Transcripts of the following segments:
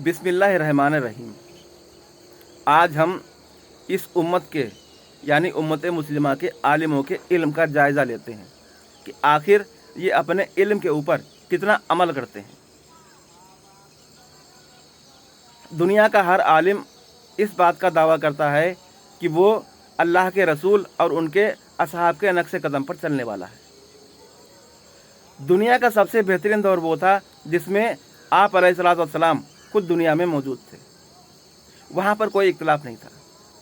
बिस्मिल्लाहिर्रहमानिर्रहीम। आज हम इस उम्मत के यानी उम्मत मुस्लिमा के आलिमों के इल्म का जायज़ा लेते हैं कि आखिर ये अपने इल्म के ऊपर कितना अमल करते हैं। दुनिया का हर आलिम इस बात का दावा करता है कि वो अल्लाह के रसूल और उनके असहाब के नक्शे कदम पर चलने वाला है। दुनिया का सबसे बेहतरीन दौर वो था जिसमें आप अलैहिस्सलाम खुद दुनिया में मौजूद थे। वहाँ पर कोई इख्तिलाफ नहीं था।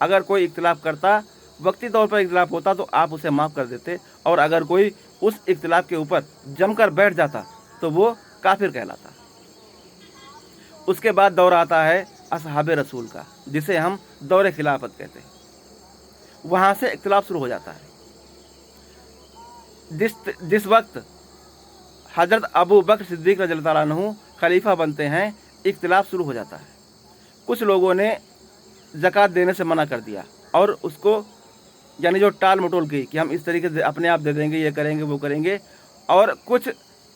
अगर कोई इख्तिलाफ करता, वक्ती तौर पर इख्तिलाफ होता तो आप उसे माफ़ कर देते, और अगर कोई उस इख्तिलाफ के ऊपर जमकर बैठ जाता तो वो काफिर कहलाता। उसके बाद दौर आता है असहाबे रसूल का, जिसे हम दौर खिलाफत कहते हैं। वहाँ से इख्तिलाफ शुरू हो जाता है। जिस वक्त हज़रत अबू बकर सिद्दीक़ रज़ियल्लाहु अन्हु खलीफा बनते हैं, इख्तिलाफ शुरू हो जाता है। कुछ लोगों ने ज़कात देने से मना कर दिया और उसको यानी जो टाल मटोल की कि हम इस तरीके से अपने आप दे देंगे, ये करेंगे, वो करेंगे, और कुछ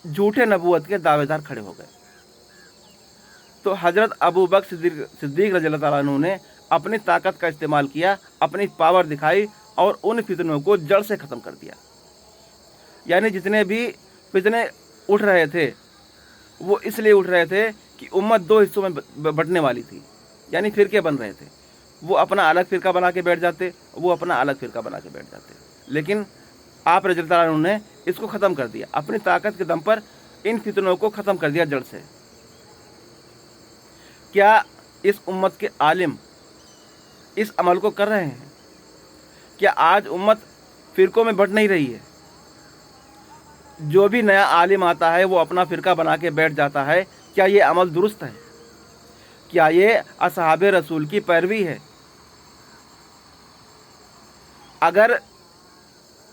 झूठे नबूवत के दावेदार खड़े हो गए। तो हज़रत अबू बकर सिद्दीक़ रज़ियल्लाहु अन्हु ने अपनी ताकत का इस्तेमाल किया, अपनी पावर दिखाई और उन फितनों को जड़ से ख़त्म कर दिया। यानी जितने भी फितने उठ रहे थे वो इसलिए उठ रहे थे कि उम्मत दो हिस्सों में बंटने वाली थी, यानी फ़िरके बन रहे थे। वो अपना अलग फ़िरका बना के बैठ जाते, वो अपना अलग फ़िरका बना के बैठ जाते। लेकिन आप रज़ियल्लाहु अन्हु ने इसको ख़त्म कर दिया, अपनी ताकत के दम पर इन फितनों को ख़त्म कर दिया जड़ से। क्या इस उम्मत के आलिम इस अमल को कर रहे हैं? क्या आज उम्मत फ़िरकों में बंट नहीं रही है? जो भी नया आलिम आता है वो अपना फ़िरका बना के बैठ जाता है। क्या ये अमल दुरुस्त है? क्या ये असहाबे रसूल की पैरवी है? अगर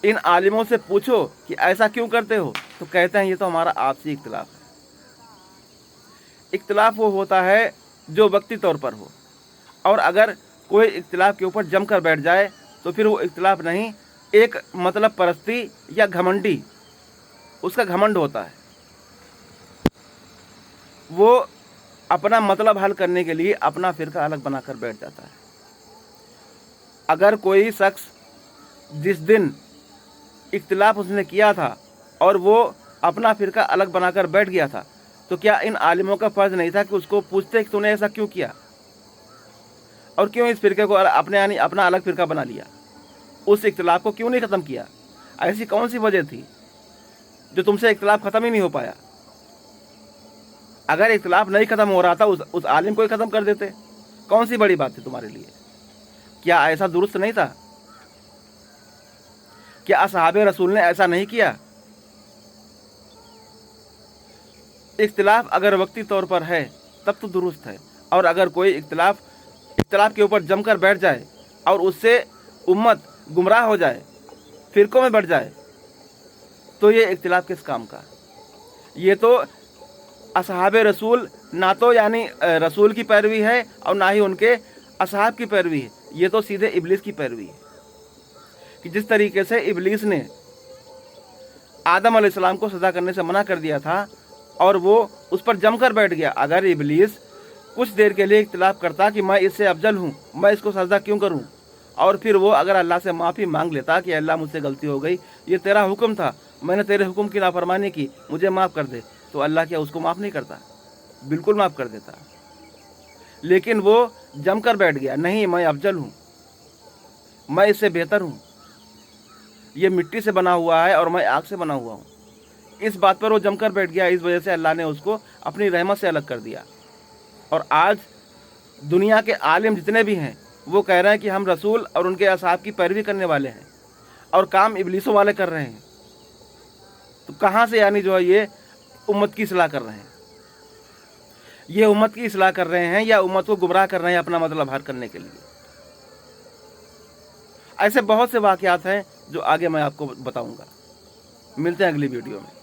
इन आलिमों से पूछो कि ऐसा क्यों करते हो, तो कहते हैं ये तो हमारा आपसी इख्तिलाफ है। इख्तिलाफ वो होता है जो वक्ती तौर पर हो, और अगर कोई इख्तिलाफ के ऊपर जमकर बैठ जाए तो फिर वो इख्तिलाफ नहीं, एक मतलब परस्ती या घमंडी, उसका घमंड होता है। वो अपना मतलब हल करने के लिए अपना फ़िरका अलग बनाकर बैठ जाता है। अगर कोई शख्स जिस दिन इख्तिलाफ उसने किया था और वो अपना फ़िरका अलग बनाकर बैठ गया था, तो क्या इन आलिमों का फ़र्ज़ नहीं था कि उसको पूछते कि तूने ऐसा क्यों किया और क्यों इस फ़िरके को अपना अलग फ़िरका बना लिया? उस इख्तिलाफ को क्यों नहीं ख़त्म किया? ऐसी कौन सी वजह थी जो तुमसे इख्तिलाफ ख़त्म ही नहीं हो पाया? अगर इख्तिलाफ नहीं ख़त्म हो रहा था उस आलिम को ही ख़त्म कर देते। कौन सी बड़ी बात थी तुम्हारे लिए? क्या ऐसा दुरुस्त नहीं था? क्या असहाबे रसूल ने ऐसा नहीं किया? इख्तिलाफ अगर वक्ती तौर पर है तब तो दुरुस्त है, और अगर कोई इख्तिलाफ के ऊपर जमकर बैठ जाए और उससे उम्मत गुमराह हो जाए, फ़िरकों में बढ़ जाए, तो ये इख्तिलाफ किस काम का? ये तो असहाबे रसूल ना तो यानी रसूल की पैरवी है और ना ही उनके असहाब की पैरवी है। ये तो सीधे इब्लीस की पैरवी है कि जिस तरीके से इब्लीस ने आदम अलैहिस्सलाम को सज़ा करने से मना कर दिया था और वो उस पर जमकर बैठ गया। अगर इब्लीस कुछ देर के लिए इख्तिलाफ करता कि मैं इससे अफजल हूँ, मैं इसको सजदा क्यों करूँ, और फिर वो अगर अल्लाह से माफ़ी मांग लेता कि अल्लाह मुझसे गलती हो गई, ये तेरा हुक्म था, मैंने तेरे हुक्म की नाफरमानी की, मुझे माफ़ कर दे, तो अल्लाह क्या उसको माफ़ नहीं करता? बिल्कुल माफ़ कर देता। लेकिन वो जमकर बैठ गया, नहीं मैं अफजल हूँ, मैं इससे बेहतर हूँ, ये मिट्टी से बना हुआ है और मैं आग से बना हुआ हूँ। इस बात पर वो जमकर बैठ गया। इस वजह से अल्लाह ने उसको अपनी रहमत से अलग कर दिया। और आज दुनिया के आलिम जितने भी हैं वो कह रहे हैं कि हम रसूल और उनके असहाब की पैरवी करने वाले हैं, और काम इब्लीसों वाले कर रहे हैं। तो कहाँ से यानी जो है ये उम्मत की इस्लाह कर रहे हैं? ये उम्मत की इस्लाह कर रहे हैं या उम्मत को गुमराह कर रहे हैं अपना मतलब हल करने के लिए? ऐसे बहुत से वाक़यात हैं जो आगे मैं आपको बताऊंगा। मिलते हैं अगली वीडियो में।